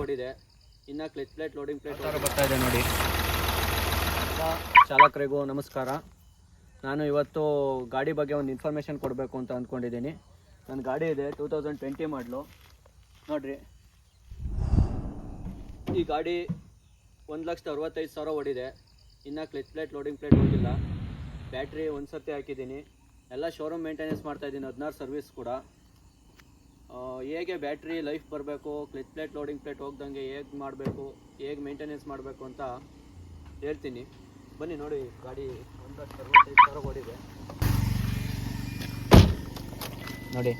ಓಡಿದೆ. ಇನ್ನು clutch plate loading plate ಬರ್ತಾ ಇದೆ ನೋಡಿ. ಚಾಲಕರಿಗೂ ನಮಸ್ಕಾರ. ನಾನು ಇವತ್ತು ಗಾಡಿ ಬಗ್ಗೆ ಒಂದು ಇನ್ಫಾರ್ಮೇಷನ್ ಕೊಡಬೇಕು ಅಂತ ಅಂದ್ಕೊಂಡಿದ್ದೀನಿ. ನನ್ನ ಗಾಡಿ ಇದೆ 2020 ಮಾಡಲು ನೋಡಿರಿ. ಈ ಗಾಡಿ 1,65,000 ಓಡಿದೆ. ಇನ್ನು ಕ್ಲಚ್ ಪ್ಲೇಟ್ ಲೋಡಿಂಗ್ ಪ್ಲೇಟ್ ಹೋಗಿಲ್ಲ. ಬ್ಯಾಟ್ರಿ ಒಂದು ಸರ್ತಿ ಹಾಕಿದ್ದೀನಿ. ಎಲ್ಲ ಶೋರೂಮ್ ಮೇಂಟೆನೆನ್ಸ್ ಮಾಡ್ತಾಯಿದ್ದೀನಿ, 16 ಸರ್ವಿಸ್ ಕೂಡ. ಹೇಗೆ ಬ್ಯಾಟ್ರಿ ಲೈಫ್ ಬರಬೇಕು, ಕ್ಲಚ್ ಪ್ಲೇಟ್ ಲೋಡಿಂಗ್ ಪ್ಲೇಟ್ ಹೋಗ್ದಂಗೆ ಹೇಗೆ ಮಾಡಬೇಕು, ಹೇಗೆ ಮೇಂಟೆನೆನ್ಸ್ ಮಾಡಬೇಕು ಅಂತ ಹೇಳ್ತೀನಿ. ಬನ್ನಿ ನೋಡಿ. ಗಾಡಿ 1,65,000 ಓಡಿದೆ ನೋಡಿ.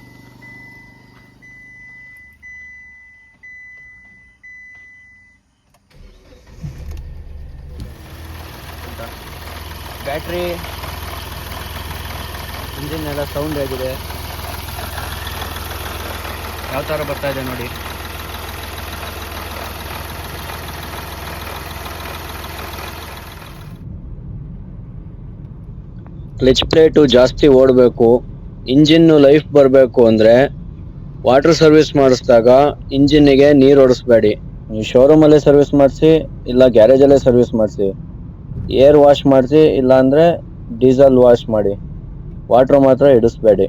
ಬ್ಯಾಟ್ರಿ ಇಂಜಿನ್ ಎಲ್ಲ ಸೌಂಡ್ ಆಗಿದೆ, ಯಾವ ಥರ ಬರ್ತಾ ಇದೆ ನೋಡಿ. ಕ್ಲಚ್ ಪ್ಲೇಟು ಜಾಸ್ತಿ ಓಡಬೇಕು, ಇಂಜಿನ್ನು ಲೈಫ್ ಬರಬೇಕು ಅಂದರೆ ವಾಟರ್ ಸರ್ವಿಸ್ ಮಾಡಿಸಿದಾಗ ಇಂಜಿನ್ನಿಗೆ ನೀರು ಹೊಡಿಸ್ಬೇಡಿ. ನೀವು ಶೋರೂಮಲ್ಲೇ ಸರ್ವಿಸ್ ಮಾಡಿಸಿ, ಇಲ್ಲ ಗ್ಯಾರೇಜಲ್ಲೇ ಸರ್ವಿಸ್ ಮಾಡಿಸಿ. ಏರ್ ವಾಶ್ ಮಾಡಿಸಿ, ಇಲ್ಲಾಂದರೆ ಡೀಸೆಲ್ ವಾಶ್ ಮಾಡಿ. ವಾಟ್ರ್ ಮಾತ್ರ ಇಡಿಸ್ಬೇಡಿ.